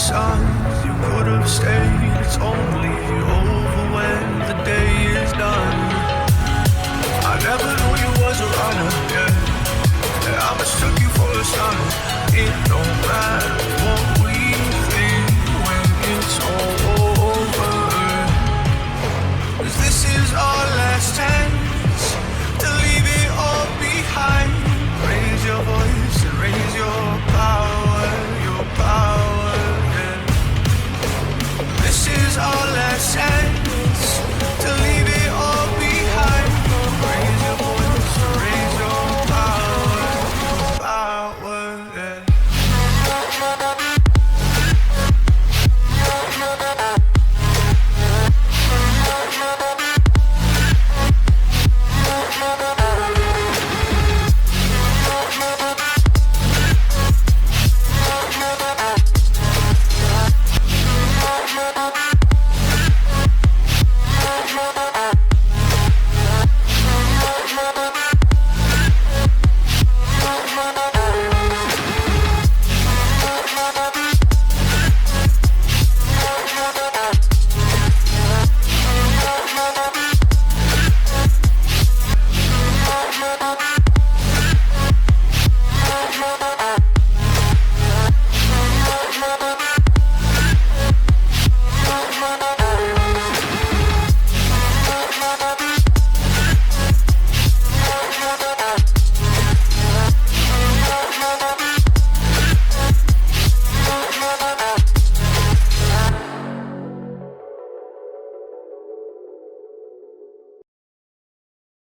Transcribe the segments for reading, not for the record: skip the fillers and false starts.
signs you could have stayed. It's only over when the day is done. I never knew you was a runner, yeah. I mistook you for a son. It don't matter what we think when it's all over. 'Cause this is our last chance to leave it all behind. Raise your voice and raise your power, yeah. This is our last chance to leave it all behind. Raise your voice and raise your power, yeah.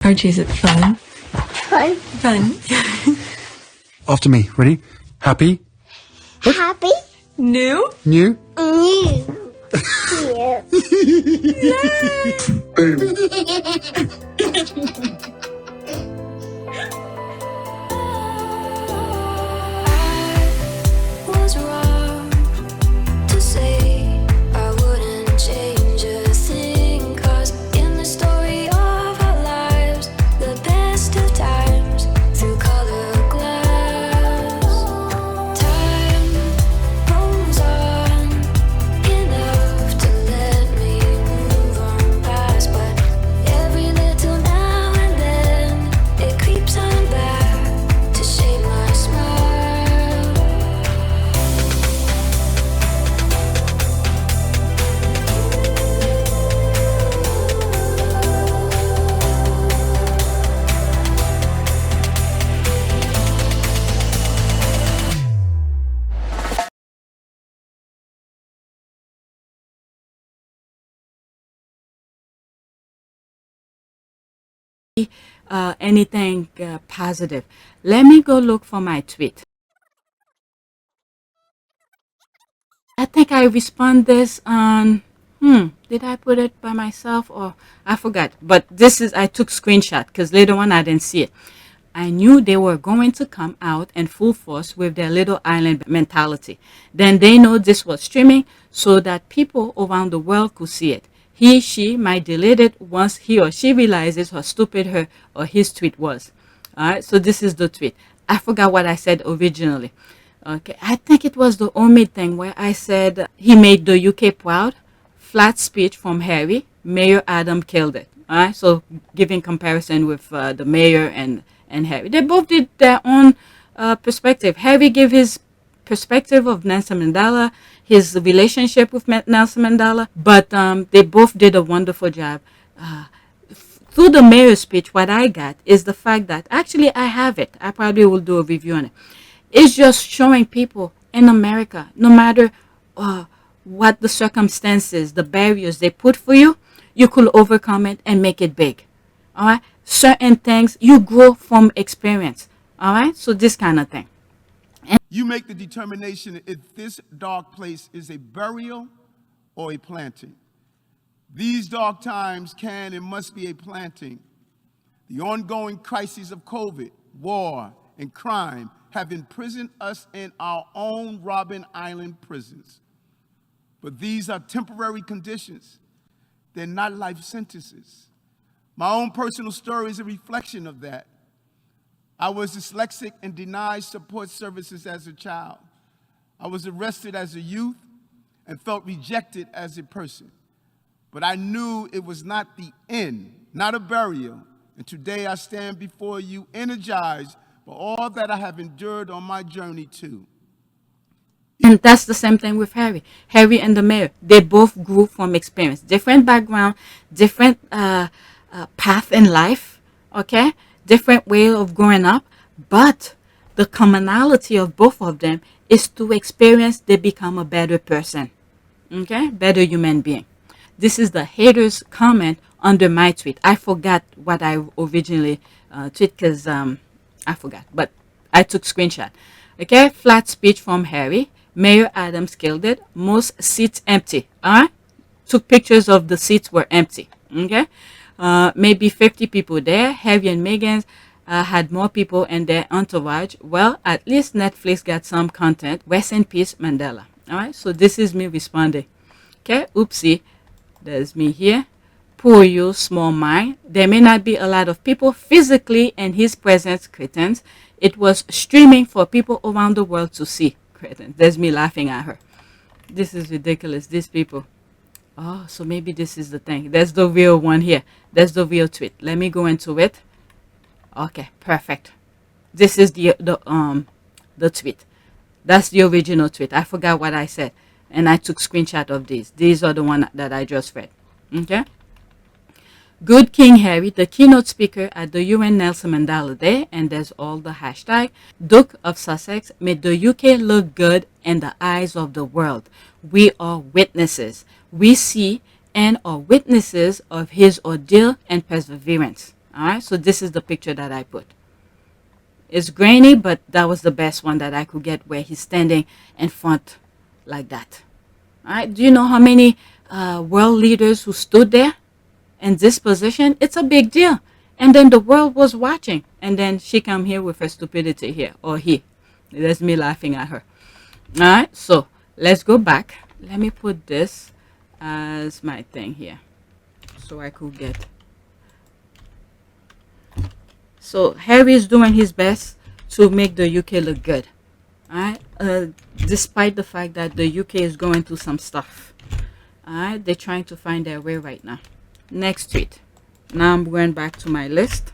Archie, is it fun? Fun. Fun. After me. Ready? Happy? Happy. New? New? New. Was wrong to say I wouldn't change a thing, 'cause in the story of our lives, the best of times through colored glass, time rolls on enough to let me move on past, but every little now and then it creeps on back to shape my smile. Anything positive. Let me go look for my tweet. I think I respond this on, did I put it by myself or I forgot. But this is, I took screenshot because later on I didn't see it. I knew they were going to come out in full force with their little island mentality. Then they know this was streaming so that people around the world could see it. He, she might delete it once he or she realizes how stupid her or his tweet was. All right, so this is the tweet. I forgot what I said originally. Okay, I think it was the Omid thing where I said he made the UK proud. Flat speech from Harry. Mayor Adam killed it. All right, so giving comparison with the mayor and Harry. They both did their own perspective. Harry gave his perspective of Nelson Mandela, his relationship with Nelson Mandela, but they both did a wonderful job. Through the mayor's speech, what I got is the fact that, actually I have it. I probably will do a review on it. It's just showing people in America, no matter what the circumstances, the barriers they put for you, you could overcome it and make it big. All right? Certain things, you grow from experience. All right? So this kind of thing. You make the determination if this dark place is a burial or a planting. These dark times can and must be a planting. The ongoing crises of COVID, war, and crime have imprisoned us in our own Robben Island prisons. But these are temporary conditions. They're not life sentences. My own personal story is a reflection of that. I was dyslexic and denied support services as a child. I was arrested as a youth and felt rejected as a person. But I knew it was not the end, not a burial. And today I stand before you energized by all that I have endured on my journey too. And that's the same thing with Harry. Harry and the mayor, they both grew from experience. Different background, different path in life, okay? Different way of growing up. But the commonality of both of them is through experience, they become a better person, okay? Better human being. This is the haters' comment under my tweet. I forgot what I originally tweet because I forgot, but I took screenshot. Okay, flat speech from Harry. Mayor Adams killed it. Most seats empty. Took pictures of the seats were empty. Okay, maybe 50 people there. Harry and Meghan had more people in their entourage. Well, at least Netflix got some content. Rest in peace, Mandela. All right, so this is me responding. Okay, oopsie. There's me here. Poor you, small mind. There may not be a lot of people physically in his presence, cretins. It was streaming for people around the world to see, cretins. There's me laughing at her. This is ridiculous, these people. Oh, so maybe this is the thing. There's the real one here. There's the real tweet. Let me go into it. Okay, perfect. This is the tweet. That's the original tweet. I forgot what I said. And I took screenshot of these. These are the one that I just read. Okay. Good King Harry, the keynote speaker at the UN Nelson Mandela Day, and there's all the hashtag. Duke of Sussex made the UK look good in the eyes of the world. We are witnesses. We see and are witnesses of his ordeal and perseverance. All right. So this is the picture that I put. It's grainy, but that was the best one that I could get where he's standing in front like that. All right. Do you know how many world leaders who stood there in this position? It's a big deal. And then the world was watching. And then she come here with her stupidity here. Or he. That's me laughing at her. All right. So let's go back. Let me put this as my thing here. So I could get. So Harry is doing his best to make the UK look good. Alright, despite the fact that the UK is going through some stuff. Alright, they're trying to find their way right now. Next tweet. Now I'm going back to my list.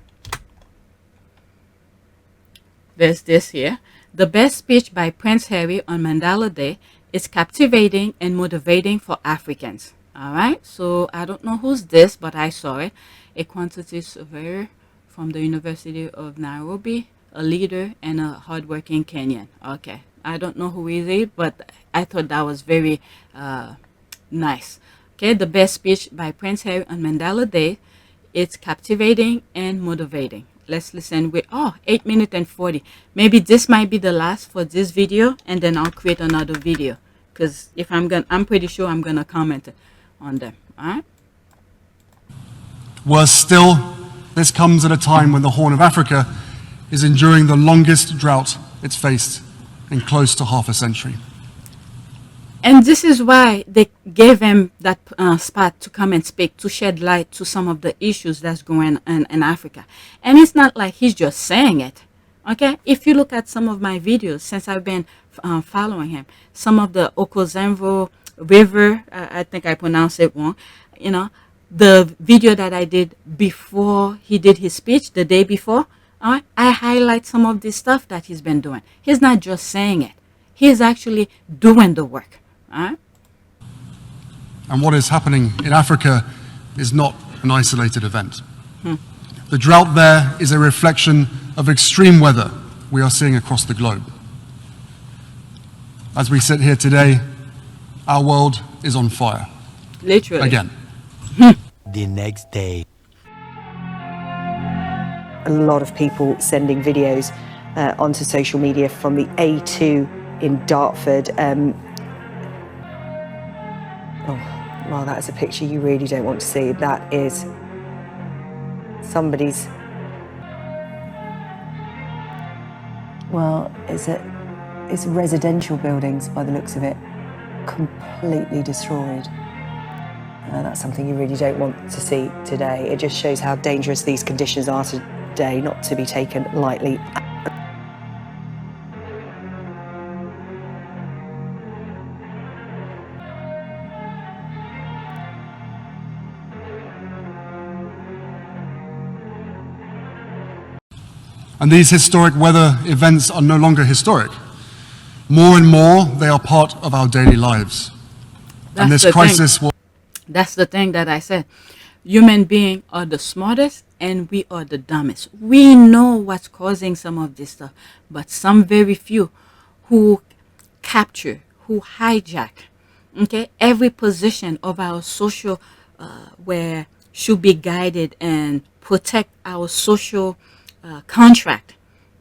There's this here. The best speech by Prince Harry on Mandela Day is captivating and motivating for Africans. Alright, so I don't know who's this, but I saw it. A quantity surveyor from the University of Nairobi. A leader and a hardworking Kenyan. Okay, I don't know who is it, but I thought that was very nice. Okay, the best speech by Prince Harry on Mandela Day. It's captivating and motivating. Let's listen with 8 minutes and 40. Maybe this might be the last for this video, and then I'll create another video. Because if I'm pretty sure I'm gonna comment on them. All right. Worse still, this comes at a time when the Horn of Africa is enduring the longest drought it's faced in close to half a century. And this is why they gave him that spot to come and speak, to shed light to some of the issues that's going on in Africa. And it's not like he's just saying it. Okay, if you look at some of my videos since I've been following him, some of the OKAVANGO River, I think I pronounced it wrong, you know, the video that I did before he did his speech, the day before, I highlight some of the stuff that he's been doing. He's not just saying it. He's actually doing the work. And what is happening in Africa is not an isolated event. The drought there is a reflection of extreme weather we are seeing across the globe. As we sit here today, our world is on fire. Literally. Again. The next day. A lot of people sending videos onto social media from the A2 in Dartford. Well, that is a picture you really don't want to see. That is somebody's. Well, it's residential buildings by the looks of it, completely destroyed. That's something you really don't want to see today. It just shows how dangerous these conditions are today, not to be taken lightly. And these historic weather events are no longer historic. More and more, they are part of our daily lives. And this crisis will... That's the thing that I said. Human beings are the smartest and we are the dumbest. We know what's causing some of this stuff, but some very few who capture, who hijack, okay, every position of our social where should be guided and protect our social contract,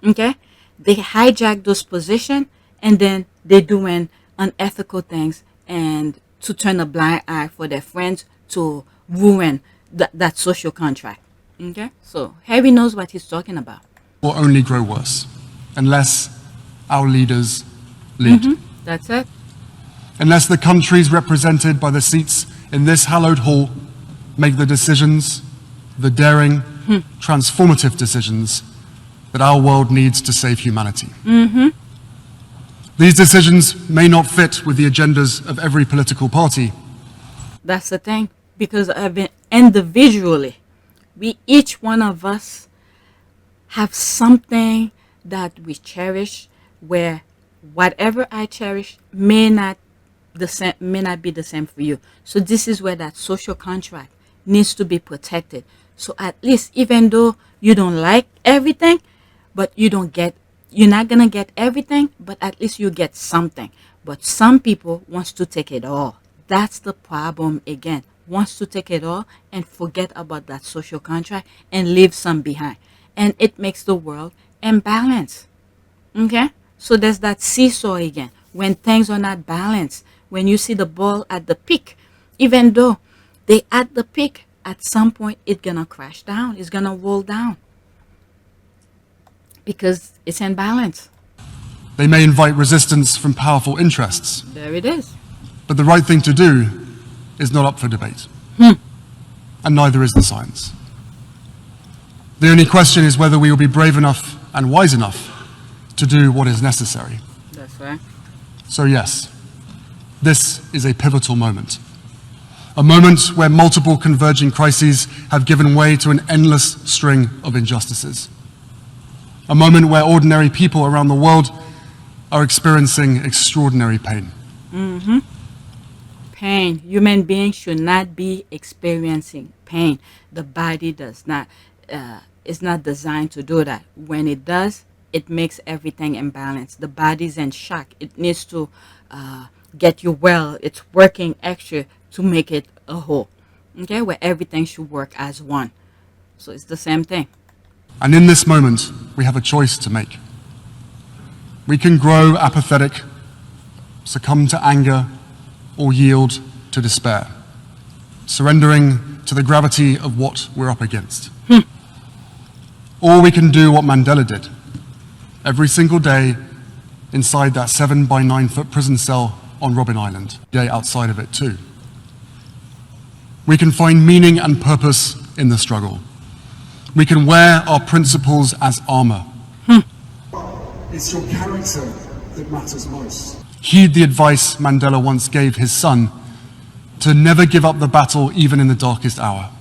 okay? They hijack those positions and then they doing unethical things and to turn a blind eye for their friends to ruin that social contract, okay? So Harry knows what he's talking about. Will only grow worse unless our leaders lead. That's it. Unless the countries represented by the seats in this hallowed hall make the decisions, the daring, transformative decisions that our world needs to save humanity. These decisions may not fit with the agendas of every political party. That's the thing, because individually, we each one of us have something that we cherish, where whatever I cherish may not be the same for you. So this is where that social contract needs to be protected. So at least, even though you don't like everything, but you're not gonna get everything, but at least you get something. But some people wants to take it all. That's the problem again. Wants to take it all and forget about that social contract and leave some behind. And it makes the world imbalanced. Okay? So there's that seesaw again. When things are not balanced, when you see the ball at the peak, even though they at the peak, at some point it's gonna crash down. It's gonna roll down. Because it's in balance. They may invite resistance from powerful interests. There it is. But the right thing to do is not up for debate. And neither is the science. The only question is whether we will be brave enough and wise enough to do what is necessary. That's right. So yes, this is a pivotal moment. A moment where multiple converging crises have given way to an endless string of injustices. A moment where ordinary people around the world are experiencing extraordinary pain. Pain. Human beings should not be experiencing pain. The body does not, is not designed to do that. When it does, it makes everything imbalanced. The body's in shock. It needs to get you well. It's working extra to make it a whole. Okay, where everything should work as one. So it's the same thing. And in this moment, we have a choice to make. We can grow apathetic, succumb to anger, or yield to despair, surrendering to the gravity of what we're up against. Or we can do what Mandela did, every single day inside that 7 by 9 foot prison cell on Robben Island, day outside of it too. We can find meaning and purpose in the struggle. We can wear our principles as armor. It's your character that matters most. Heed the advice Mandela once gave his son to never give up the battle even in the darkest hour.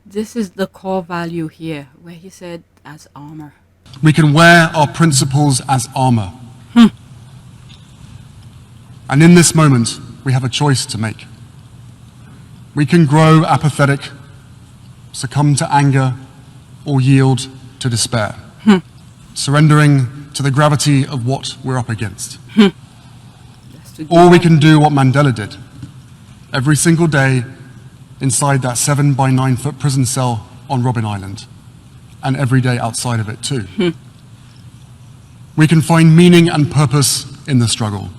This is the core value here, where he said as armor. We can wear our principles as armor. And in this moment, we have a choice to make. We can grow apathetic, succumb to anger, or yield to despair, surrendering to the gravity of what we're up against. Or we can do what Mandela did, every single day inside that 7 by 9 foot prison cell on Robben Island, and every day outside of it too. We can find meaning and purpose in the struggle.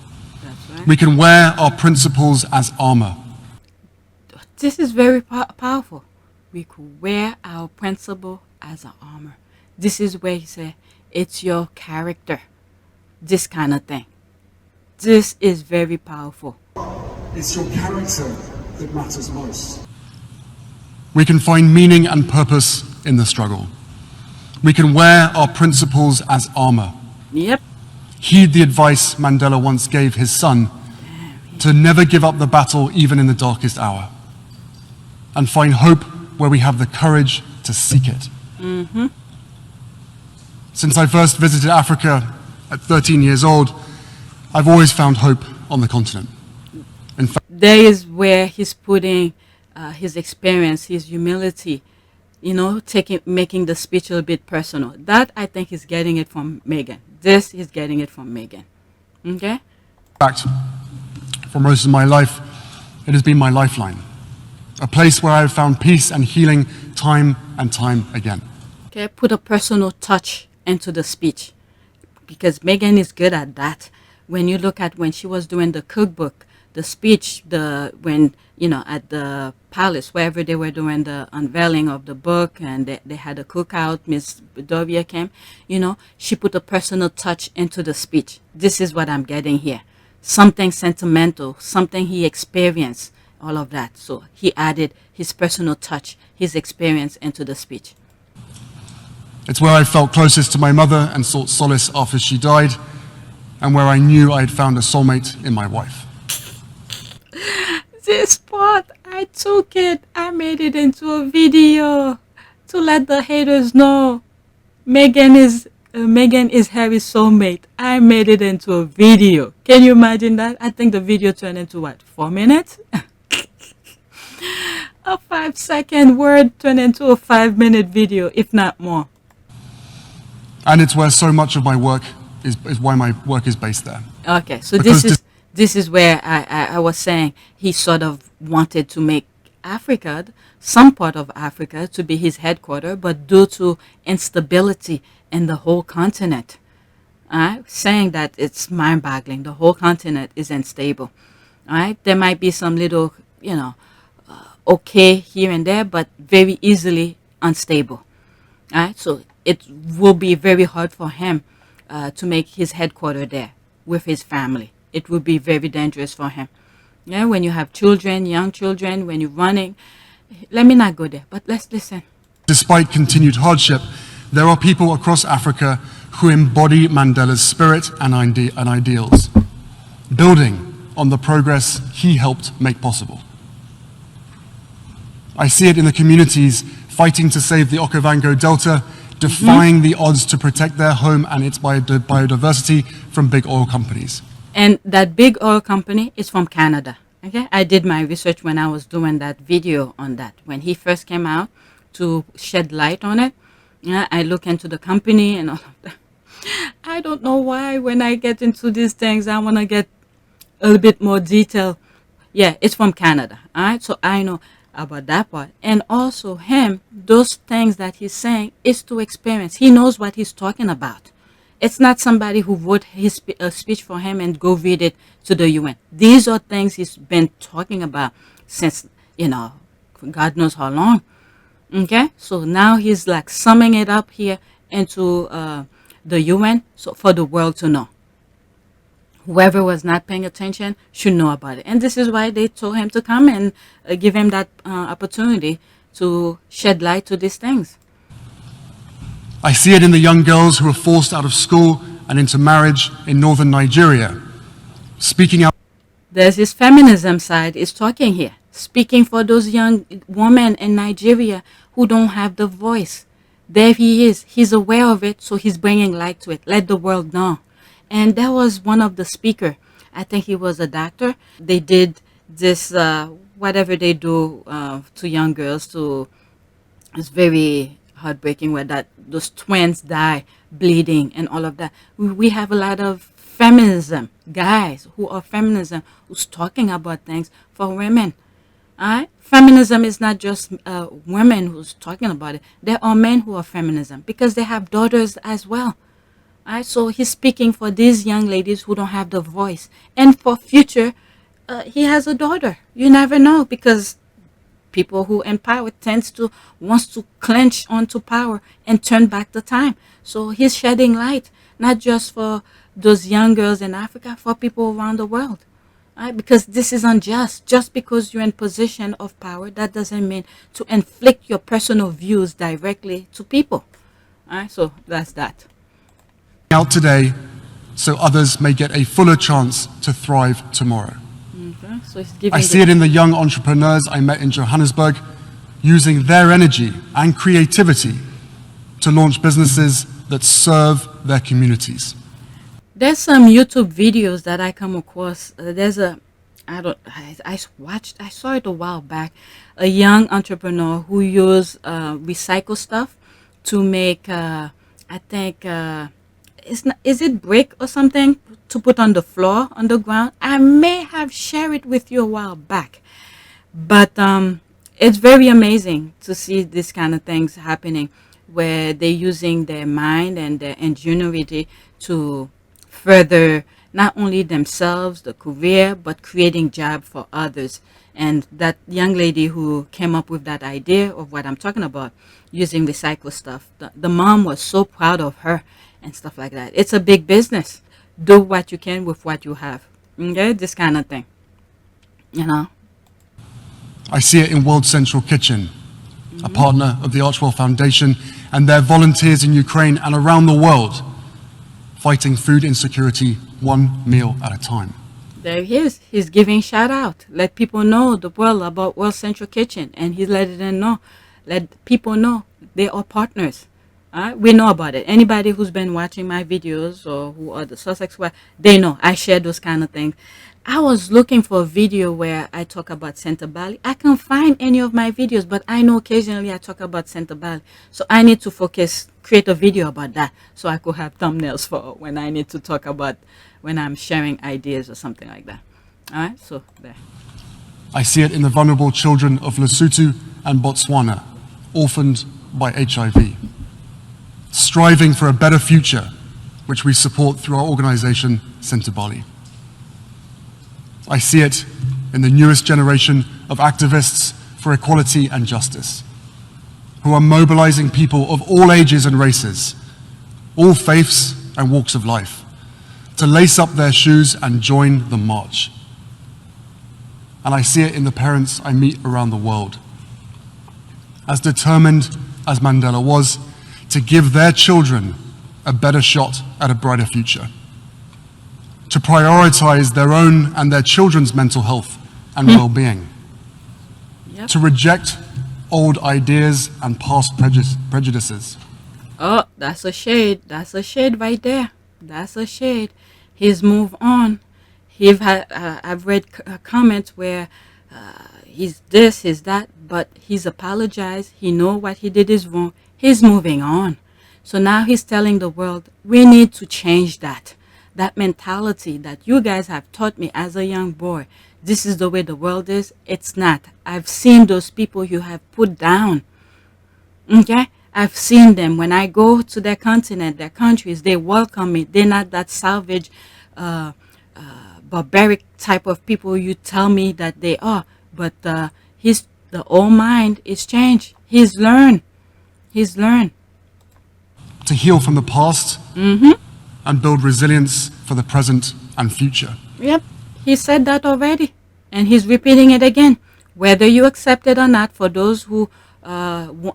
That's right. We can wear our principles as armor. This is very powerful. We could wear our principle as an armor. This is where he said, it's your character. This kind of thing. This is very powerful. It's your character that matters most. We can find meaning and purpose in the struggle. We can wear our principles as armor. Yep. Heed the advice Mandela once gave his son to never give up the battle even in the darkest hour. And find hope where we have the courage to seek it. Since I first visited Africa at 13 years old, I've always found hope on the continent. In fact, There is where he's putting his experience, his humility, you know, making the speech a little bit personal. That, I think, he's getting it from Meghan. This, he's getting it from Meghan. Okay? for most of my life, it has been my lifeline, a place where I have found peace and healing time and time again. Okay, put a personal touch into the speech, because Meghan is good at that. When you look at when she was doing the cookbook, the speech, when, you know, at the palace, wherever they were doing the unveiling of the book, and they had a cookout, Miss Dovia came, you know, she put a personal touch into the speech. This is what I'm getting here. Something sentimental, something he experienced, all of that. So he added his personal touch, his experience into the speech. It's where I felt closest to my mother and sought solace after she died, and where I knew I had found a soulmate in my wife. This part, I took it, I made it into a video to let the haters know Meghan is Harry's soulmate. I made it into a video. Can you imagine that? I think the video turned into what, 4 minutes? A 5-second word turned into a 5-minute video, if not more. And it's where so much of my work is why my work is based there. Okay, so Because this is where I was saying he sort of wanted to make Africa, some part of Africa, to be his headquarters, but due to instability in the whole continent, saying that it's mind-boggling. The whole continent is unstable. All right, there might be some little, you know, okay here and there, but very easily unstable. All right, so it will be very hard for him to make his headquarters there with his family. It would be very dangerous for him. Yeah, when you have children, young children, when you're running. Let me not go there, but let's listen. Despite continued hardship, there are people across Africa who embody Mandela's spirit and ideals, building on the progress he helped make possible. I see it in the communities fighting to save the OKAVANGO Delta, defying the odds to protect their home and its biodiversity from big oil companies. And that big oil company is from Canada. Okay, I did my research when I was doing that video on that. When he first came out to shed light on it, I look into the company and all of that. I don't know why when I get into these things, I want to get a little bit more detail. Yeah, it's from Canada. All right, so I know about that part. And also him, those things that he's saying is to experience. He knows what he's talking about. It's not somebody who wrote his speech for him and go read it to the UN. These are things he's been talking about since, you know, God knows how long. Okay, so now he's like summing it up here into the UN, so for the world to know. Whoever was not paying attention should know about it. And this is why they told him to come and give him that opportunity to shed light to these things. I see it in the young girls who are forced out of school and into marriage in northern Nigeria, speaking out. There's his feminism side is talking here, speaking for those young women in Nigeria who don't have the voice. There he is. He's aware of it, so he's bringing light to it. Let the world know. And that was one of the speaker. I think he was a doctor. They did this, whatever they do to young girls. It's very heartbreaking where those twins die bleeding and all of that. We have a lot of feminism guys who are feminism who's talking about things for women. All right, feminism is not just women who's talking about it. There are men who are feminism because they have daughters as well. All right, so he's speaking for these young ladies who don't have the voice, and for future, he has a daughter. You never know, because people who in power wants to clench onto power and turn back the time. So he's shedding light, not just for those young girls in Africa, for people around the world. Right? Because this is unjust. Just because you're in position of power, that doesn't mean to inflict your personal views directly to people. All right? So that's that. Out today so others may get a fuller chance to thrive tomorrow. Okay. So he's giving I see it in the young entrepreneurs I met in Johannesburg, using their energy and creativity to launch businesses that serve their communities. There's some YouTube videos that I come across. I saw it a while back. A young entrepreneur who used recycle stuff to make, is it brick or something to put on the floor, on the ground? I may have shared it with you a while back. But it's very amazing to see this kind of things happening where they're using their mind and their ingenuity to further not only themselves, the career, but creating job for others. And that young lady who came up with that idea of what I'm talking about, using recycled stuff, the mom was so proud of her and stuff like that. It's a big business. Do what you can with what you have. Okay, this kind of thing, you know. I see it in World Central Kitchen, a partner of the Archwell Foundation, and their volunteers in Ukraine and around the world, fighting food insecurity one meal at a time. There he is. He's giving shout out. Let people know the world about World Central Kitchen, and he's letting them know. Let people know they are partners. We know about it. Anybody who's been watching my videos or who are the Sussex, they know I share those kind of things. I was looking for a video where I talk about Centre Bali. I can't find any of my videos, but I know occasionally I talk about Centre Bali. So I need to create a video about that so I could have thumbnails for when I need to talk about when I'm sharing ideas or something like that. All right, so there. I see it in the vulnerable children of Lesotho and Botswana, orphaned by HIV, striving for a better future, which we support through our organization, Centre Bali. I see it in the newest generation of activists for equality and justice, who are mobilizing people of all ages and races, all faiths and walks of life, to lace up their shoes and join the march. And I see it in the parents I meet around the world, as determined as Mandela was to give their children a better shot at a brighter future, to prioritize their own and their children's mental health and well-being, to reject old ideas and past prejudices. Oh, that's a shade. That's a shade right there. That's a shade. He's moved on. I've read comments where he's this, he's that, but he's apologized. He know what he did is wrong. He's moving on. So now he's telling the world, we need to change that. That mentality that you guys have taught me as a young boy, this is the way the world is. It's not. I've seen those people you have put down. Okay? I've seen them. When I go to their continent, their countries, they welcome me. They're not that savage, barbaric type of people you tell me that they are. But the old mind is changed. He's learned. He's learned. To heal from the past and build resilience for the present and future. Yep, he said that already, and he's repeating it again. Whether you accept it or not, for those who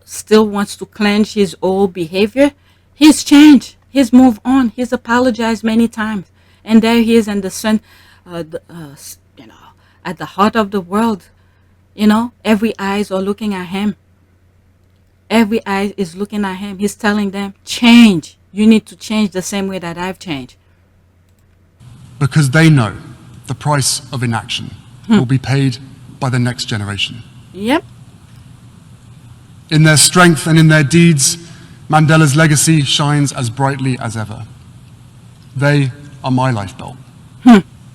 still wants to clench his old behavior, he's changed. He's moved on. He's apologized many times, and there he is in the sun, at the heart of the world. Every eyes are looking at him. Every eye is looking at him. He's telling them, change. You need to change the same way that I've changed. Because they know the price of inaction will be paid by the next generation. Yep. In their strength and in their deeds, Mandela's legacy shines as brightly as ever. They are my lifebelt.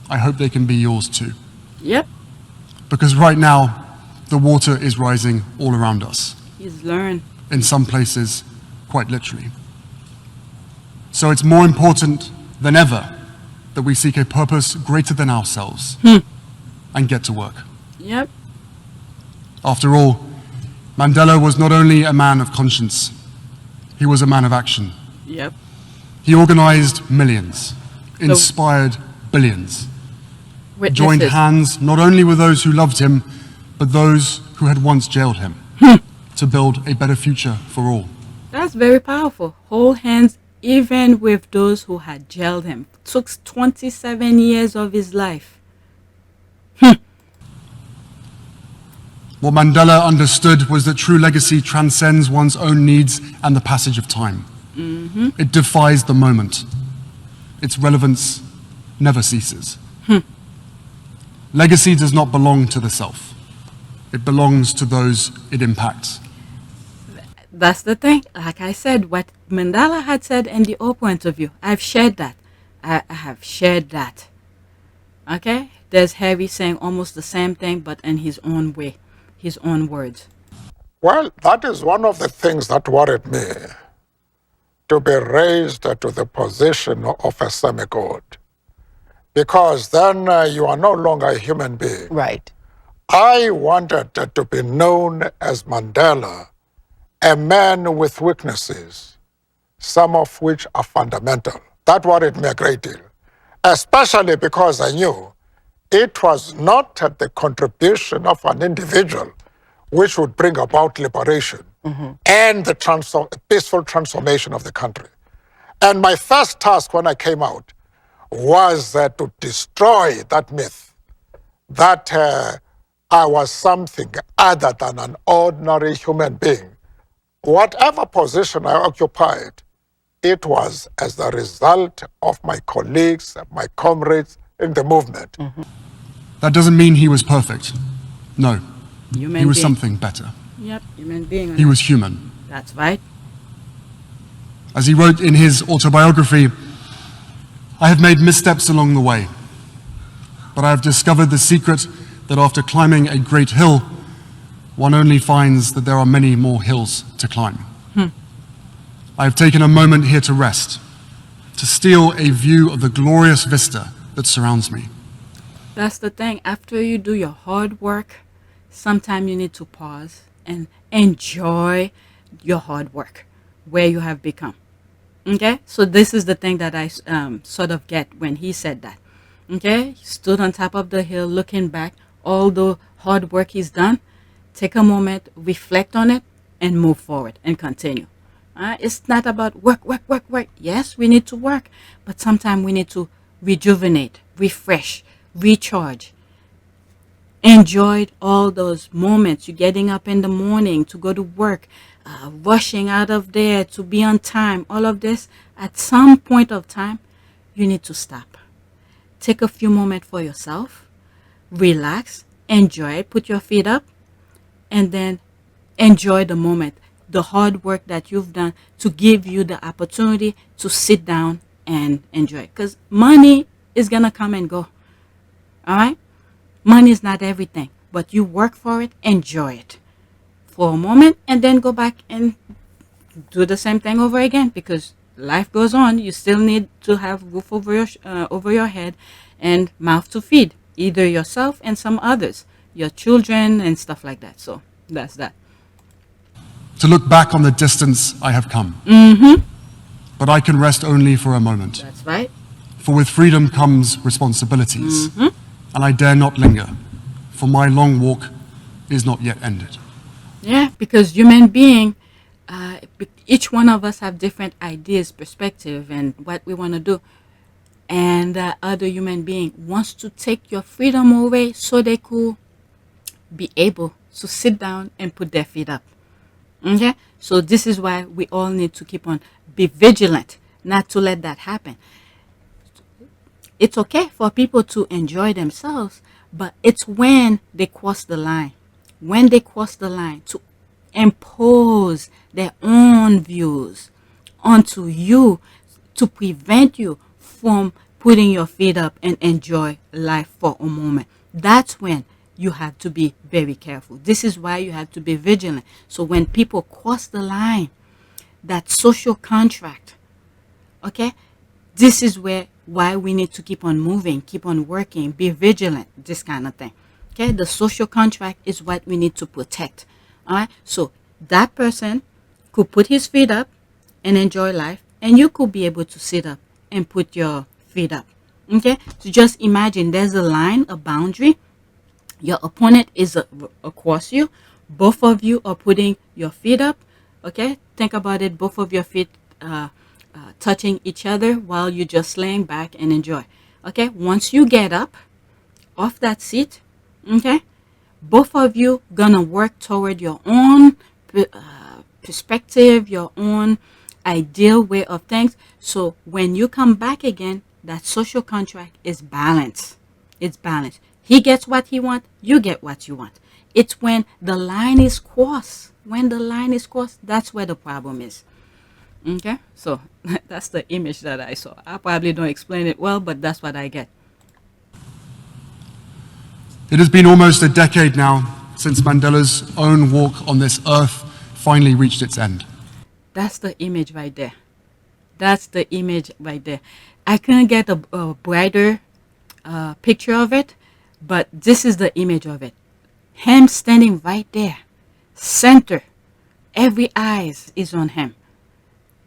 I hope they can be yours too. Yep. Because right now, the water is rising all around us. He's learned. In some places, quite literally. So it's more important than ever that we seek a purpose greater than ourselves and get to work. Yep. After all, Mandela was not only a man of conscience, he was a man of action. Yep. He organized millions, inspired billions, joined hands not only with those who loved him, but those who had once jailed him, to build a better future for all. That's very powerful. Hold hands even with those who had jailed him. Took 27 years of his life. What Mandela understood was that true legacy transcends one's own needs and the passage of time. It defies the moment. Its relevance never ceases. Legacy does not belong to the self. It belongs to those it impacts. That's the thing. Like I said, what Mandela had said in the Oprah interview, I've shared that. I have shared that. Okay? There's Harry saying almost the same thing, but in his own way, his own words. Well, that is one of the things that worried me, to be raised to the position of a semi-god. Because then you are no longer a human being. Right. I wanted to be known as Mandela, a man with weaknesses, some of which are fundamental. That worried me a great deal, especially because I knew it was not the contribution of an individual which would bring about liberation and the peaceful transformation of the country. And my first task when I came out was to destroy that myth that I was something other than an ordinary human being. Whatever position I occupied, it was as the result of my colleagues, my comrades in the movement. That doesn't mean he was perfect. No. Human He was being. something better. Yep, human being. He was human. That's right. As he wrote in his autobiography, I have made missteps along the way, but I have discovered the secret that after climbing a great hill, one only finds that there are many more hills to climb. I have taken a moment here to rest, to steal a view of the glorious vista that surrounds me. That's the thing. After you do your hard work, sometimes you need to pause and enjoy your hard work, where you have become. Okay? So this is the thing that I sort of get when he said that. Okay? He stood on top of the hill looking back, all the hard work he's done. Take a moment, reflect on it, and move forward and continue. It's not about work. Yes, we need to work, but sometimes we need to rejuvenate, refresh, recharge. Enjoy all those moments. You're getting up in the morning to go to work, rushing out of there to be on time. All of this, at some point of time, you need to stop. Take a few moments for yourself, relax, enjoy it, put your feet up, and then enjoy the moment, the hard work that you've done to give you the opportunity to sit down and enjoy it. Because money is going to come and go. All right? Money is not everything, but you work for it, enjoy it for a moment, and then go back and do the same thing over again, because life goes on. You still need to have roof over your head and mouth to feed, either yourself and some others, your children and stuff like that. So that's that. To look back on the distance I have come. But I can rest only for a moment. That's right. For with freedom comes responsibilities. And I dare not linger, for my long walk is not yet ended. Yeah, because human being, each one of us have different ideas, perspective, and what we want to do. And other human being wants to take your freedom away so they could be able to sit down and put their feet up. Okay? So this is why we all need to keep on, be vigilant, not to let that happen. It's okay for people to enjoy themselves, but it's when they cross the line. When they cross the line to impose their own views onto you to prevent you from putting your feet up and enjoy life for a moment. That's when you have to be very careful. This is why you have to be vigilant. So when people cross the line, that social contract, okay, this is why we need to keep on moving, keep on working, be vigilant, this kind of thing. Okay, the social contract is what we need to protect. All right, so that person could put his feet up and enjoy life, and you could be able to sit up and put your feet up. Okay, so just imagine there's a line, a boundary. Your opponent is across you. Both of you are putting your feet up. Okay, think about it. Both of your feet touching each other while you're just laying back and enjoy. Okay, once you get up off that seat, okay, both of you gonna work toward your own perspective, your own ideal way of things. So when you come back again, that social contract is balanced. It's balanced. He gets what he wants, you get what you want. It's when the line is crossed. When the line is crossed, that's where the problem is. Okay, so that's the image that I saw. I probably don't explain it well, but that's what I get. It has been almost a decade now since Mandela's own walk on this earth finally reached its end. That's the image right there. That's the image right there. I couldn't get a brighter picture of it, but this is the image of it. Him standing right there, center. Every eyes is on him.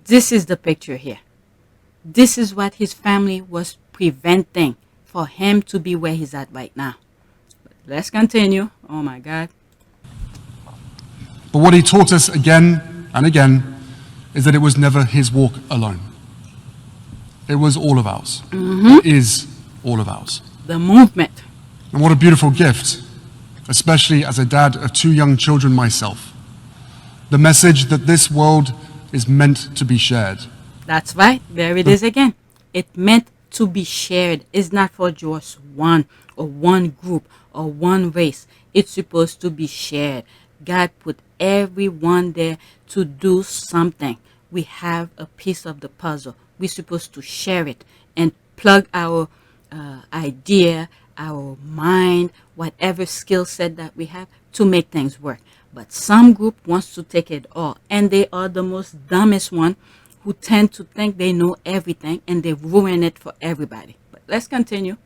This is the picture here. This is what his family was preventing for him to be where he's at right now. Let's continue. Oh my God. But what he taught us again and again is that it was never his walk alone. It was all of ours. It is all of ours. The movement. And what a beautiful gift, especially as a dad of 2 young children myself. The message that this world is meant to be shared. That's right. There it is again. It meant to be shared. It's not for just one or one group or one race. It's supposed to be shared. God put everyone there to do something. We have a piece of the puzzle. We're supposed to share it and plug our idea, our mind, whatever skill set that we have to make things work. But some group wants to take it all, and they are the most dumbest one who tend to think they know everything and they ruin it for everybody. But let's continue.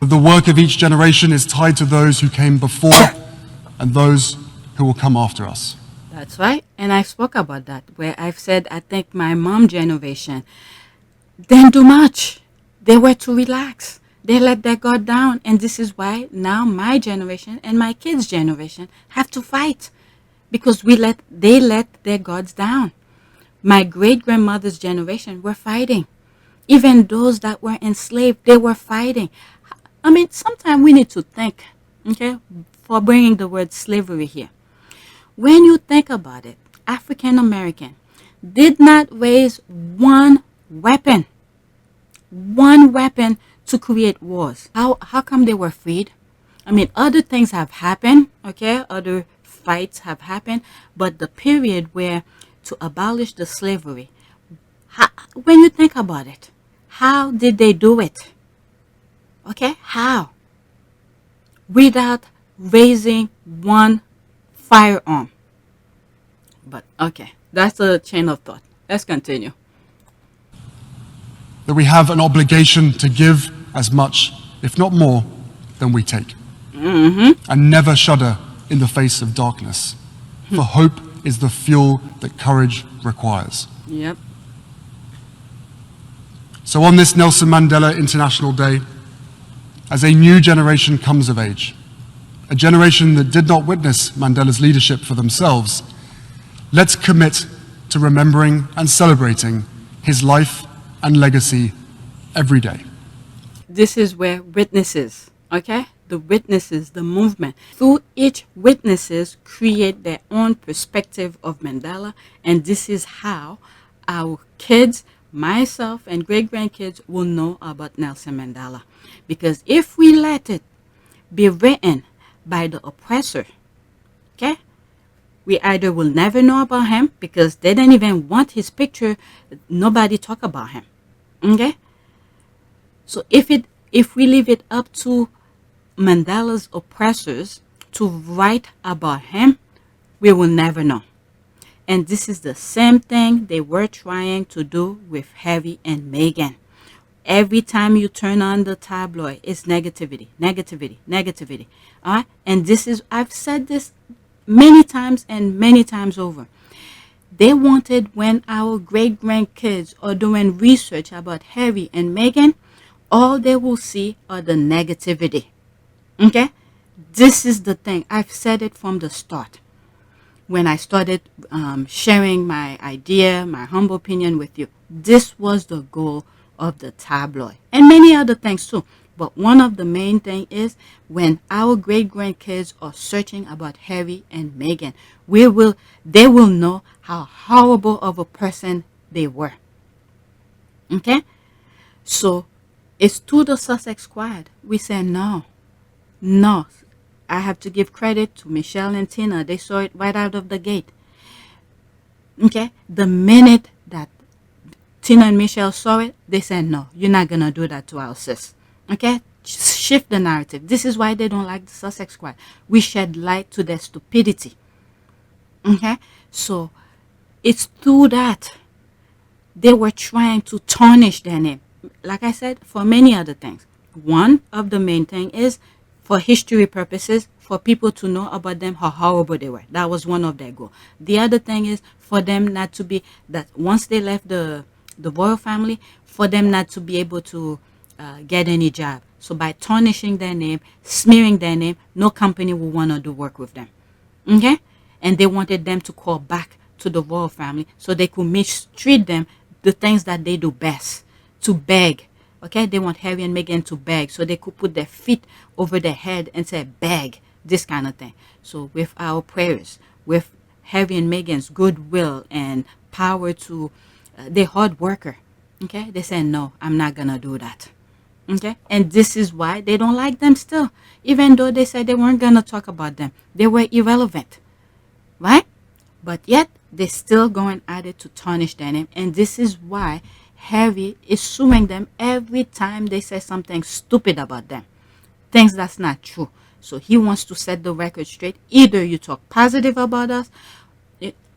The work of each generation is tied to those who came before and those who will come after us. That's right. And I spoke about that, where I've said I think my mom generation didn't do much. They were too relaxed. They let their guard down. And this is why now my generation and my kids' generation have to fight, because they let their guards down. My great-grandmother's generation were fighting. Even those that were enslaved, they were fighting. I mean, sometimes we need to think, okay, for bringing the word slavery here. When you think about it, African American did not raise one weapon to create wars. How come they were freed? I mean, other things have happened, okay? Other fights have happened, but the period where to abolish the slavery, when you think about it, how did they do it? Okay, how? Without raising one firearm. But okay, that's a chain of thought. Let's continue. That we have an obligation to give as much, if not more, than we take. And never shudder in the face of darkness. For hope is the fuel that courage requires. Yep. So on this Nelson Mandela International Day, as a new generation comes of age, a generation that did not witness Mandela's leadership for themselves, let's commit to remembering and celebrating his life and legacy every day. This is where witnesses, okay? The witnesses, the movement, through each witnesses create their own perspective of Mandela, and this is how our kids, myself and great-grandkids will know about Nelson Mandela. Because if we let it be written by the oppressor, okay, we either will never know about him because they didn't even want his picture, nobody talk about him, okay? So if we leave it up to Mandela's oppressors to write about him, we will never know. And this is the same thing they were trying to do with Harry and Meghan. Every time you turn on the tabloid, it's negativity, negativity, negativity. All right? And this is, I've said this many times and many times over. They wanted, when our great-grandkids are doing research about Harry and Meghan, all they will see are the negativity. Okay? This is the thing. I've said it from the start. When I started sharing my idea, my humble opinion with you, this was the goal of the tabloid. And many other things too. But one of the main things is when our great-grandkids are searching about Harry and Meghan, they will know how horrible of a person they were. Okay? So it's to the Sussex squad. We say no. No. I have to give credit to Michelle and Tina. They saw it right out of the gate. Okay? The minute that Tina and Michelle saw it, they said, no, you're not going to do that to our sis. Okay? Shift the narrative. This is why they don't like the Sussex squad. We shed light to their stupidity. Okay? So it's through that they were trying to tarnish their name. Like I said, for many other things. One of the main thing is for history purposes, for people to know about them, how horrible they were. That was one of their goals. The other thing is for them not to be, that once they left the royal family, for them not to be able to get any job. So by tarnishing their name, smearing their name, no company will want to do work with them. Okay? And they wanted them to call back to the royal family so they could mistreat them, the things that they do best, to beg. Okay? They want Harry and Meghan to beg so they could put their feet over their head and say, beg, this kind of thing. So with our prayers, with Harry and Meghan's goodwill and power to, they're hard worker. Okay? They say, no, I'm not going to do that. Okay? And this is why they don't like them still. Even though they said they weren't going to talk about them. They were irrelevant. Right? But yet, they're still going at it to tarnish their name. And this is why Harry is suing them every time they say something stupid about them. Things that's not true. So he wants to set the record straight. Either you talk positive about us,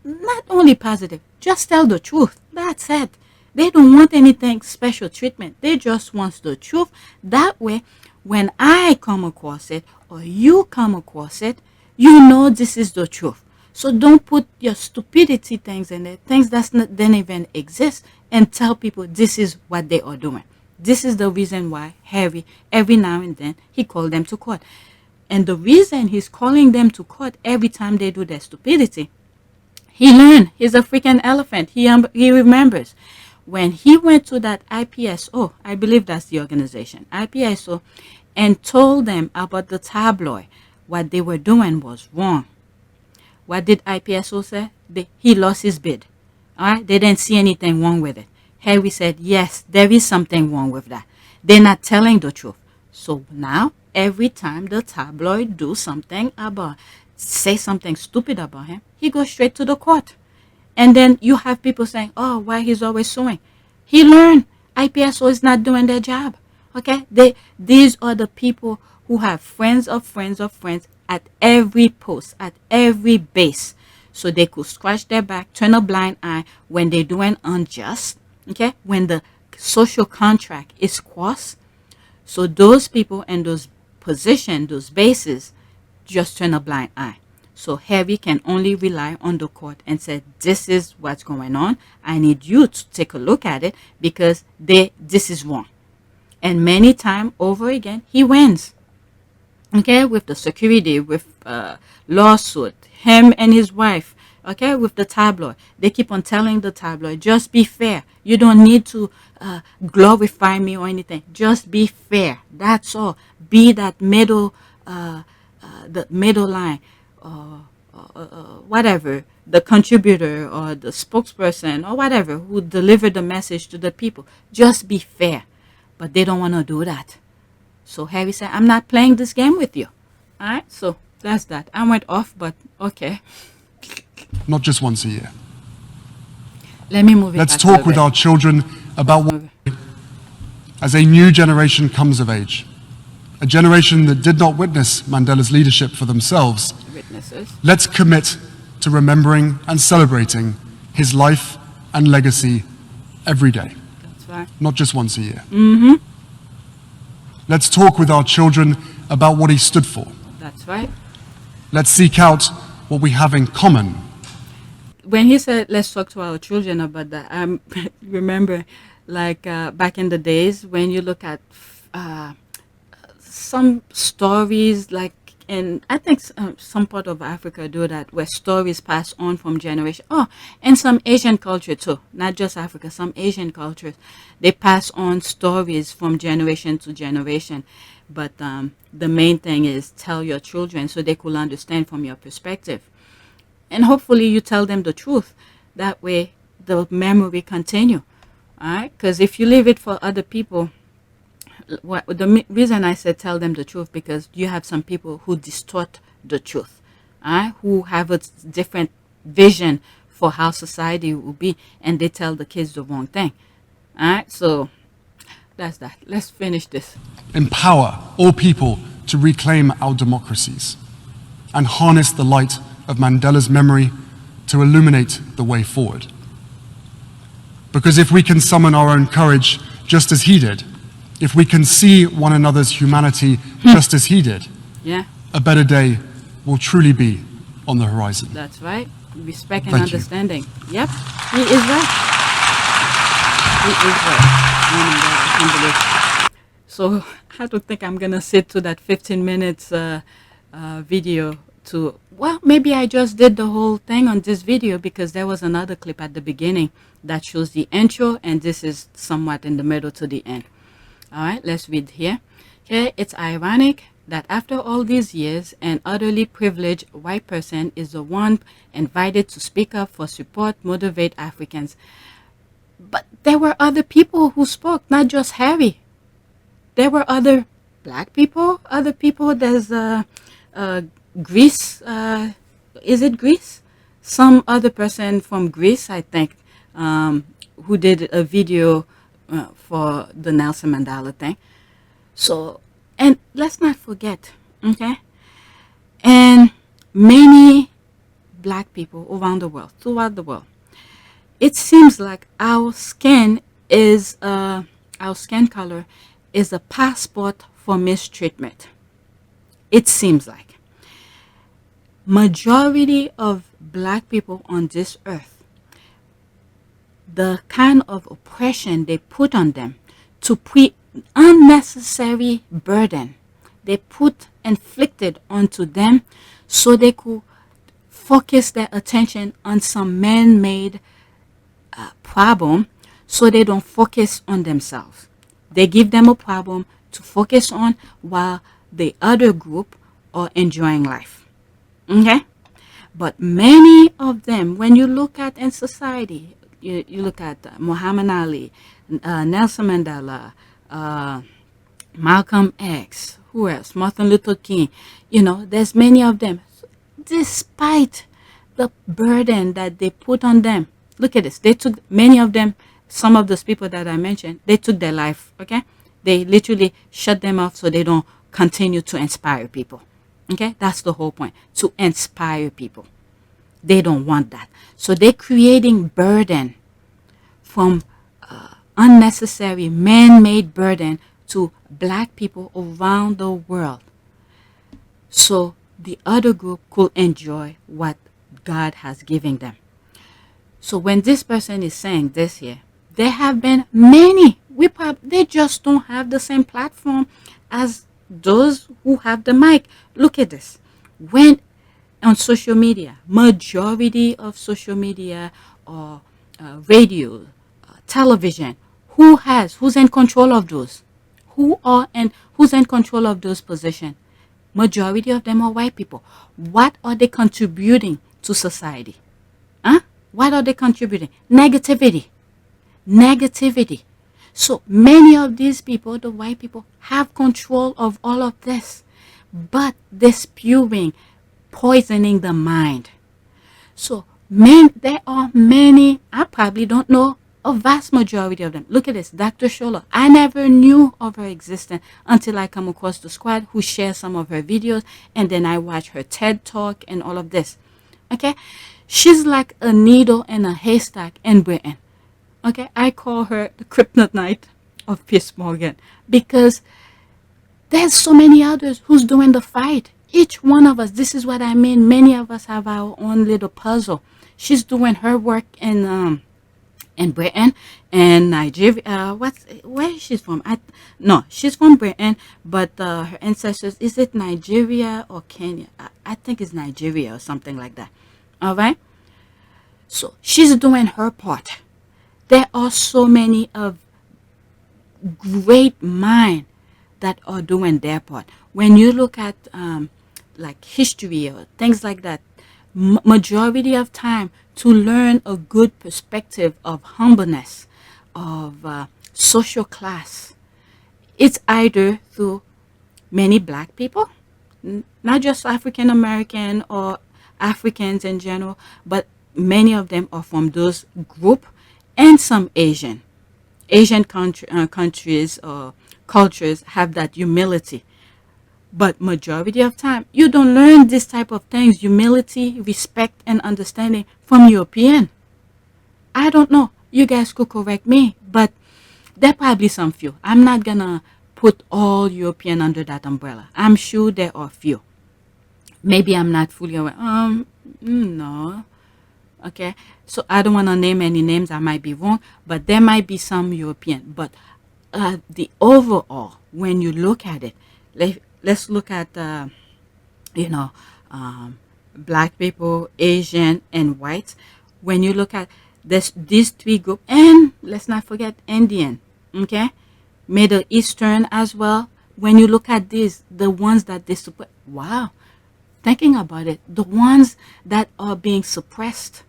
not only positive, just tell the truth. That's it. They don't want anything special treatment. They just want the truth. That way, when I come across it or you come across it, you know this is the truth. So don't put your stupidity things in there, things that don't even exist, and tell people this is what they are doing. This is the reason why Harry, every now and then, he called them to court. And the reason he's calling them to court every time they do their stupidity, he learned. He's a freaking elephant. He remembers. When he went to that IPSO, I believe that's the organization, IPSO, and told them about the tabloid, what they were doing was wrong. What did IPSO say? He lost his bid. All right? They didn't see anything wrong with it. Harry said, yes, there is something wrong with that. They're not telling the truth. So now, every time the tabloid do something about, say something stupid about him, he goes straight to the court. And then you have people saying, oh, why he's always suing. He learned IPSO is not doing their job. Okay? These are the people who have friends of friends of friends at every post, at every base. So they could scratch their back, turn a blind eye when they're doing unjust. Okay? When the social contract is crossed. So those people and those positions, those bases, just turn a blind eye. So Harry can only rely on the court and say, this is what's going on. I need you to take a look at it because this is wrong. And many times over again, he wins. Okay, with the security, with lawsuit, him and his wife, okay, with the tabloid. They keep on telling the tabloid, just be fair. You don't need to glorify me or anything. Just be fair. That's all. Be that middle, the middle line. Whatever, the contributor or the spokesperson or whatever who delivered the message to the people. Just be fair. But they don't want to do that. So Harry said, I'm not playing this game with you. All right, so that's that. I went off, but okay. Not just once a year. Let me move it Let's back talk with our children about what as a new generation comes of age. A generation that did not witness Mandela's leadership for themselves. Witnesses. Let's commit to remembering and celebrating his life and legacy every day. That's right. Not just once a year. Mm-hmm. Let's talk with our children about what he stood for. That's right. Let's seek out what we have in common. When he said, let's talk to our children about that, I remember like back in the days when you look at some stories like, and I think some part of Africa do that, where stories pass on from generation. Oh, and some Asian culture too, not just Africa, some Asian cultures, they pass on stories from generation to generation. But the main thing is tell your children so they could understand from your perspective. And hopefully you tell them the truth. That way the memory continue. All right, because if you leave it for other people, reason I said tell them the truth, because you have some people who distort the truth, all right, who have a different vision for how society will be, and they tell the kids the wrong thing. All right, so that's that. Let's finish this. Empower all people to reclaim our democracies and harness the light of Mandela's memory to illuminate the way forward. Because if we can summon our own courage just as he did, if we can see one another's humanity just as he did, Yeah, a better day will truly be on the horizon. that's right. Respect and Thank you. understanding. Yep, he is right. He is right. Oh my God, I can't believe. So I don't think I'm gonna sit to that 15 minutes video to, well, maybe I just did the whole thing on this video, because there was another clip at the beginning that shows the intro, and this is somewhat in the middle to the end. All right, let's read here. Okay, it's ironic that after all these years, an utterly privileged white person is the one invited to speak up for support, motivate Africans. But there were other people who spoke, not just Harry. There were other black people, other people. There's Greece. Is it Greece? Some other person from Greece, I think, who did a video for the Nelson Mandela thing. So, and let's not forget, okay? And many black people around the world, throughout the world, it seems like our skin color is a passport for mistreatment. It seems like. Majority of black people on this earth, the kind of oppression they put on them to put unnecessary burden they inflicted onto them, so they could focus their attention on some man-made problem, so they don't focus on themselves. They give them a problem to focus on while the other group are enjoying life. Okay? But many of them, when you look at in society, you look at Muhammad Ali, Nelson Mandela, Malcolm X, who else? Martin Luther King. You know, there's many of them. Despite the burden that they put on them, look at this. They took, many of them, some of those people that I mentioned, they took their life, okay? They literally shut them off so they don't continue to inspire people. Okay? That's the whole point, to inspire people. They don't want that. So they're creating burden from unnecessary man-made burden to black people around the world, so the other group could enjoy what God has given them. So when this person is saying this here, there have been many. They just don't have the same platform as those who have the mic. Look at this. When on social media, majority of social media or radio, television, who's in control of those? Who's in control of those positions? Majority of them are white people. What are they contributing to society? Huh? What are they contributing? Negativity. So many of these people, the white people, have control of all of this, but they're spewing, poisoning the mind. So there are many, I probably don't know a vast majority of them. Look at this, Dr. Shola. I never knew of her existence until I come across the squad who shares some of her videos, and then I watch her TED Talk and all of this. Okay? She's like a needle in a haystack in Britain. Okay? I call her the kryptonite of Piers Morgan, because there's so many others who's doing the fight. Each one of us, this is what I mean, many of us have our own little puzzle. She's doing her work in Britain and Nigeria. Where is she from? No, she's from Britain, but her ancestors, is it Nigeria or Kenya? I think it's Nigeria or something like that. All right? So she's doing her part. There are so many of great minds that are doing their part. When you look at like history or things like that, majority of time to learn a good perspective of humbleness, of social class, it's either through many black people, not just African American or Africans in general, but many of them are from those group, and some Asian countries or cultures have that humility. But majority of time, you don't learn this type of things, humility, respect, and understanding from European. I don't know. You guys could correct me, but there probably some few. I'm not gonna put all European under that umbrella. I'm sure there are few. Maybe I'm not fully aware. No. Okay. So I don't want to name any names. I might be wrong, but there might be some European. But the overall, when you look at it, let's look at, black people, Asian, and whites. When you look at these three groups, and let's not forget Indian, okay? Middle Eastern as well. When you look at these, the ones that they support, wow. Thinking about it, the ones that are being suppressed,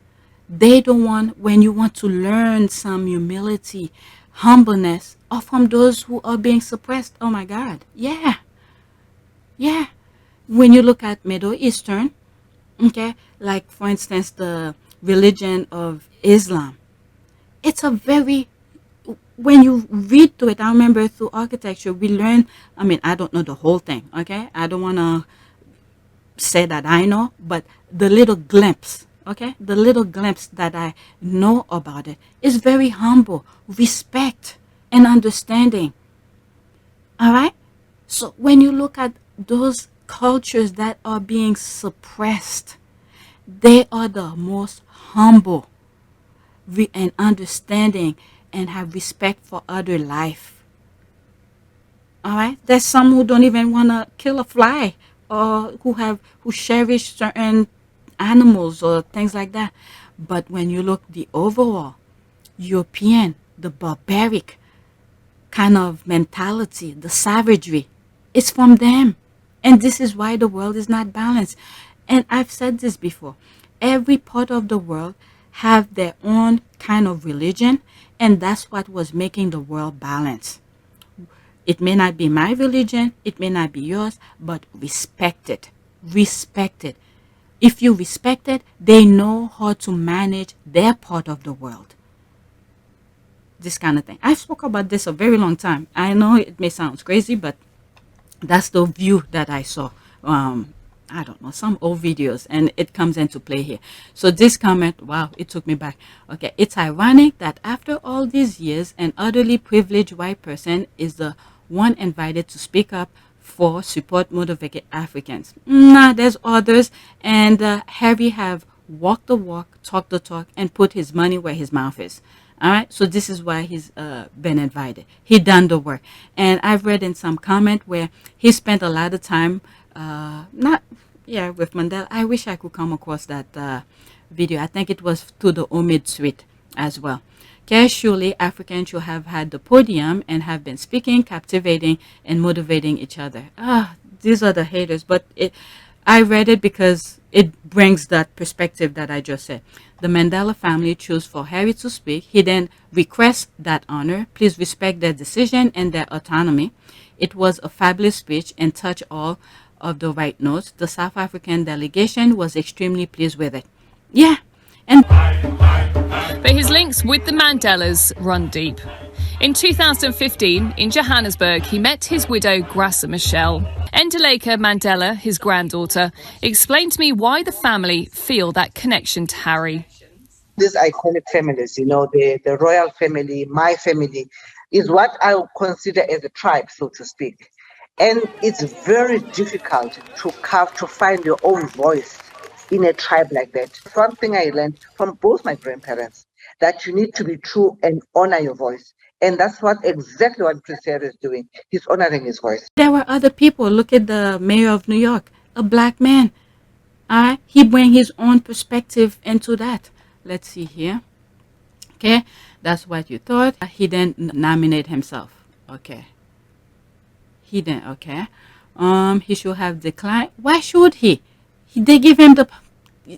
they don't want, when you want to learn some humility, humbleness, are from those who are being suppressed. Oh my God. Yeah. Yeah. When you look at Middle Eastern, okay, like for instance, the religion of Islam, it's a very, when you read through it, I remember through architecture, we learn, I don't know the whole thing, okay? I don't want to say that I know, but the little glimpse, okay? The little glimpse that I know about it is very humble, respect, and understanding. All right? So when you look at those cultures that are being suppressed, they are the most humble and understanding and have respect for other life. All right? There's some who don't even want to kill a fly, or who cherish certain animals or things like that. But when you look the overall European, the barbaric kind of mentality, the savagery, it's from them. And this is why the world is not balanced. And I've said this before. Every part of the world have their own kind of religion, and that's what was making the world balanced. It may not be my religion, it may not be yours, but respect it. Respect it. If you respect it, they know how to manage their part of the world. This kind of thing. I spoke about this a very long time. I know it may sound crazy, but that's the view that I saw. I don't know, some old videos, and it comes into play here. So this comment, wow, it took me back. Okay, it's ironic that after all these years, an utterly privileged white person is the one invited to speak up for support motivated Africans. Nah, there's others, and Harry have walked the walk, talked the talk, and put his money where his mouth is. All right, so this is why he's been invited. He done the work. And I've read in some comment where he spent a lot of time, with Mandela. I wish I could come across that video. I think it was to the Omid Suite as well. Casually, Africans should have had the podium and have been speaking, captivating, and motivating each other. These are the haters, but I read it because it brings that perspective that I just said. The Mandela family chose for Harry to speak. He then requests that honor. Please respect their decision and their autonomy. It was a fabulous speech and touched all of the right notes. The South African delegation was extremely pleased with it. Yeah. And but his links with the Mandelas run deep. In 2015, in Johannesburg, he met his widow, Graça Michelle. Nduleka Mandela, his granddaughter, explained to me why the family feel that connection to Harry. These iconic families, the royal family, my family, is what I would consider as a tribe, so to speak. And it's very difficult to find your own voice in a tribe like that. One thing I learned from both my grandparents, that you need to be true and honor your voice. And that's exactly what Prince Harry is doing. He's honoring his voice. There were other people. Look at the mayor of New York, a black man. He bring his own perspective into that. Let's see here. Okay, that's what you thought. He didn't nominate himself. Okay. He didn't. Okay. He should have declined. Why should he? They give him the.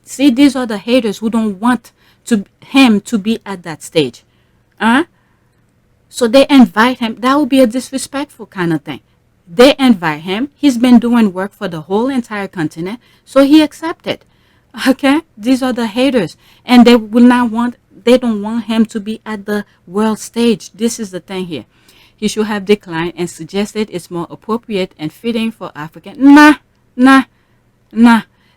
See, these are the haters who don't want to him to be at that stage. So they invite him. That would be a disrespectful kind of thing. They invite him. He's been doing work for the whole entire continent, so he accepted. Okay, these are the haters, and they will not want. They don't want him to be at the world stage. This is the thing here. He should have declined and suggested it's more appropriate and fitting for African. Nah.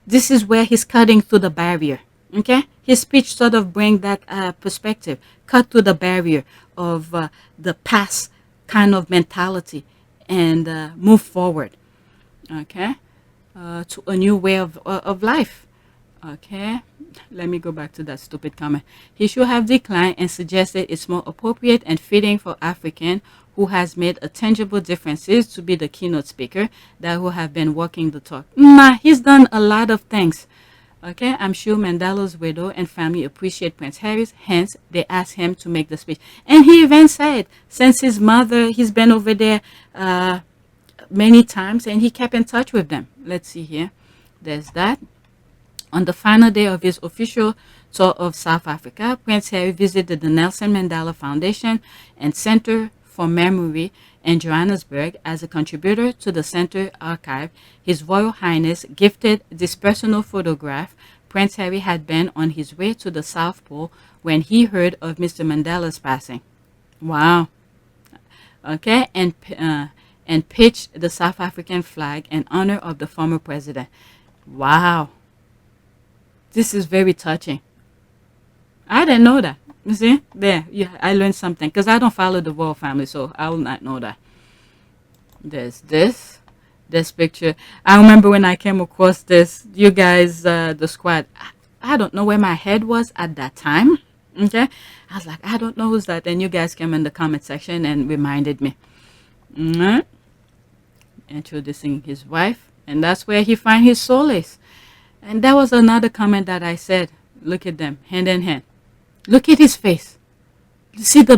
This is where he's cutting through the barrier. Okay, his speech sort of bring that perspective, cut through the barrier of the past kind of mentality, and move forward. Okay, to a new way of life. Okay, let me go back to that stupid comment. He should have declined and suggested it's more appropriate and fitting for African who has made a tangible differences to be the keynote speaker that who have been walking the talk. Nah, he's done a lot of things. Okay, I'm sure Mandela's widow and family appreciate Prince Harry's, hence they asked him to make the speech. And he even said, since his mother, he's been over there many times and he kept in touch with them. Let's see here. There's that. On the final day of his official tour of South Africa, Prince Harry visited the Nelson Mandela Foundation and Center for Memory in Johannesburg. As a contributor to the center archive, His Royal Highness gifted this personal photograph. Prince Harry had been on his way to the South Pole when he heard of Mr. Mandela's passing. Wow. Okay, and pitched the South African flag in honor of the former president. Wow. This is very touching. I didn't know that. You see? There, yeah, I learned something. Because I don't follow the royal family, so I will not know that. There's this picture. I remember when I came across this, you guys, the squad, I don't know where my head was at that time. Okay? I was like, I don't know who's that. And you guys came in the comment section and reminded me. Introducing his wife. And that's where he find his solace. And that was another comment that I said. Look at them, hand in hand. Look at his face. You see the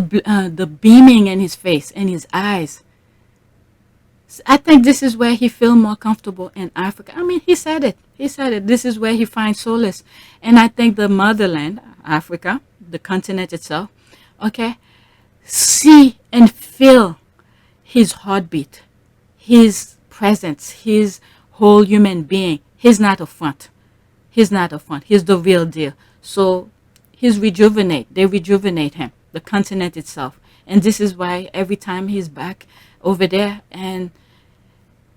beaming in his face and his eyes. I think this is where he feels more comfortable in Africa. I mean, he said it. He said it. This is where he finds solace. And I think the motherland, Africa, the continent itself, okay, see and feel his heartbeat, his presence, his whole human being. He's not a front. He's not a front. He's the real deal. So he's rejuvenate. They rejuvenate him, the continent itself. And this is why every time he's back over there and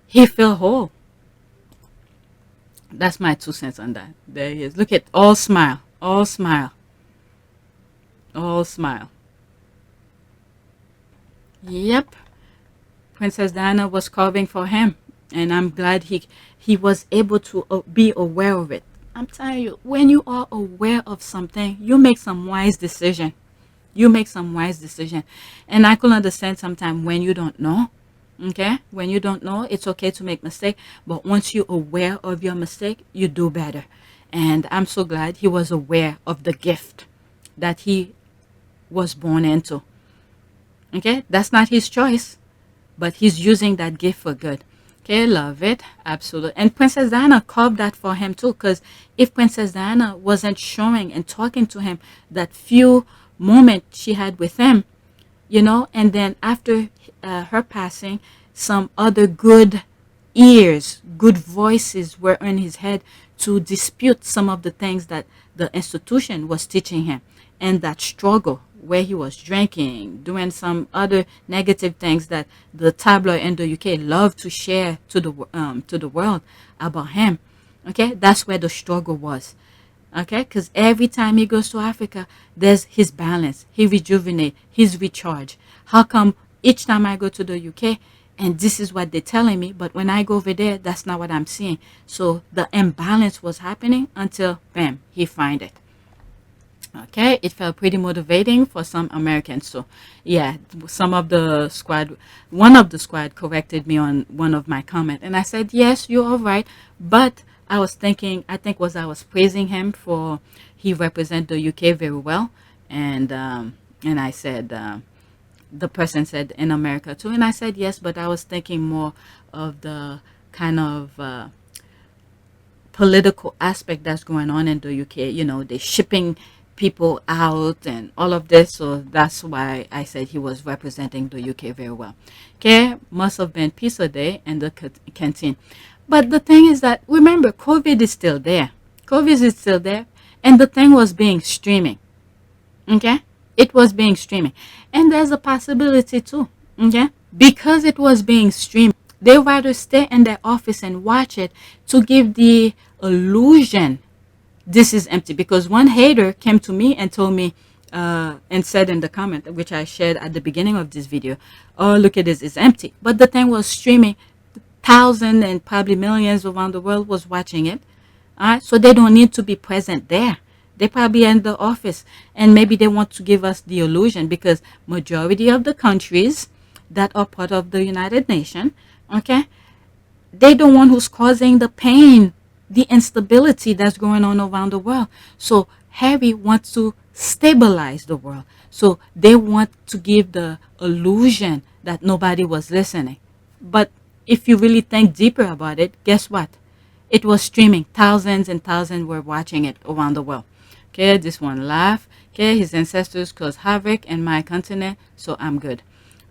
he feel whole. That's my 2 cents on that. There he is. Look at all smile. All smile. All smile. Yep. Princess Diana was carving for him. And I'm glad he was able to be aware of it. I'm telling you, when you are aware of something, you make some wise decision. You make some wise decision. And I could understand sometimes when you don't know. Okay? When you don't know, it's okay to make mistake. But once you're aware of your mistake, you do better. And I'm so glad he was aware of the gift that he was born into. Okay? That's not his choice. But he's using that gift for good. Okay, love it. Absolutely. And Princess Diana carved that for him too. Because if Princess Diana wasn't showing and talking to him that few moments she had with him, you know, and then after her passing, some other good ears, good voices were in his head to dispute some of the things that the institution was teaching him. And that struggle where he was drinking, doing some other negative things that the tabloid in the UK love to share to the world about him. Okay, that's where the struggle was. Okay, because every time he goes to Africa, there's his balance. He rejuvenate. He's recharged. How come each time I go to the UK, and this is what they're telling me, but when I go over there, that's not what I'm seeing. So the imbalance was happening until, bam, he find it. Okay, it felt pretty motivating for some Americans. So, yeah, some of the squad, one of the squad corrected me on one of my comments. And I said, yes, you're all right. But I was thinking, I was praising him for he represent the UK very well. And I said, the person said in America too. And I said, yes, but I was thinking more of the kind of political aspect that's going on in the UK. You know, they're shipping people out and all of this. So that's why I said he was representing the UK very well. Okay, must have been pizza day and the canteen. But the thing is that, remember, COVID is still there. COVID is still there. And the thing was being streaming. Okay? It was being streaming. And there's a possibility too. Okay? Because it was being streamed, they rather stay in their office and watch it to give the illusion this is empty. Because one hater came to me and told me, and said in the comment, which I shared at the beginning of this video, oh, look at this, it's empty. But the thing was streaming. Thousands and probably millions around the world was watching it. All right, so they don't need to be present there. They probably in the office, and maybe they want to give us the illusion, because majority of the countries that are part of the United Nations, okay, they the one who's causing the pain, the instability that's going on around the world. So Harry wants to stabilize the world. So they want to give the illusion that nobody was listening. But if you really think deeper about it, guess what? It was streaming. Thousands and thousands were watching it around the world. Okay, this one laugh. Okay, his ancestors caused havoc in my continent, so I'm good.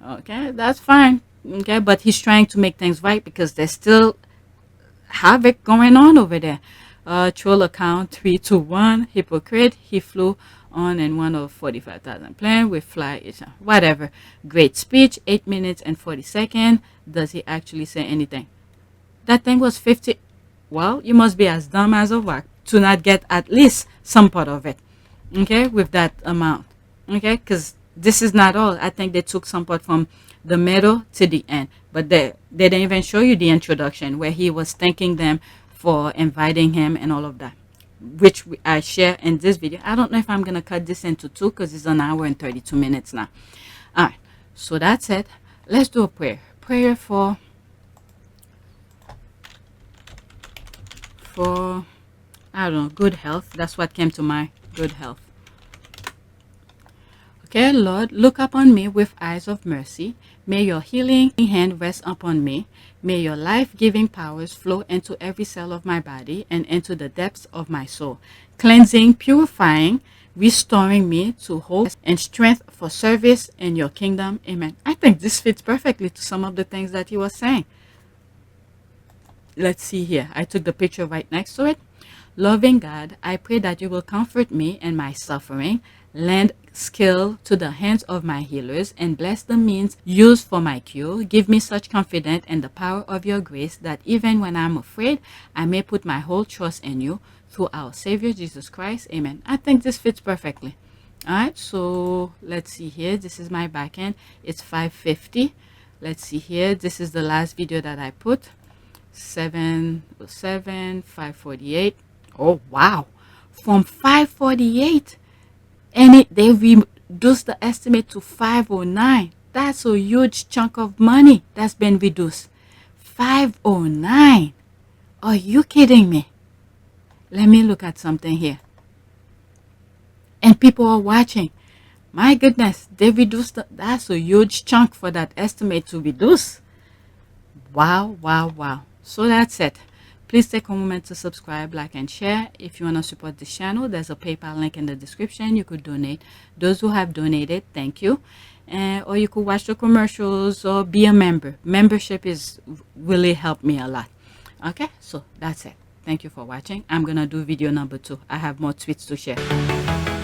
Okay, that's fine. Okay, but he's trying to make things right, because there's still havoc going on over there. Troll account 321, hypocrite. He flew on in one of 45,000 plane with fly, whatever. Great speech, 8 minutes and 40 seconds. Does he actually say anything? That thing was 50. Well, you must be as dumb as a rock to not get at least some part of it, okay, with that amount, okay, because this is not all. I think they took some part from the middle to the end, but they didn't even show you the introduction where he was thanking them for inviting him and all of that, which I share in this video. I don't know if I'm going to cut this into two, because it's an hour and 32 minutes now. All right, so that's it. Let's do a prayer. Prayer for I don't know, good health. That's what came to mind. Good health. Okay, Lord, look upon me with eyes of mercy. May your healing hand rest upon me. May your life-giving powers flow into every cell of my body and into the depths of my soul, cleansing, purifying, restoring me to hope and strength for service in your kingdom. Amen. I think this fits perfectly to some of the things that he was saying. Let's see here. I took the picture right next to it. Loving God, I pray that you will comfort me in my suffering, lend skill to the hands of my healers, and bless the means used for my cure. Give me such confidence in the power of your grace that even when I'm afraid, I may put my whole trust in you through our Savior Jesus Christ. Amen. I think this fits perfectly. All right, so let's see here. This is my back end. It's 5:50. Let's see here. This is the last video that I put. 707, 548. Oh wow, from 548, and they reduced the estimate to 509. That's a huge chunk of money that's been reduced. 509. Are you kidding me? Let me look at something here. And people are watching. My goodness, they reduced that's a huge chunk for that estimate to reduce. Wow, wow, wow. So that's it. Please take a moment to subscribe, like, and share. If you want to support this channel, there's a PayPal link in the description. You could donate. Those who have donated, thank you. Or you could watch the commercials or be a member. Membership is really helped me a lot. Okay, so that's it. Thank you for watching. I'm going to do video number 2. I have more tweets to share.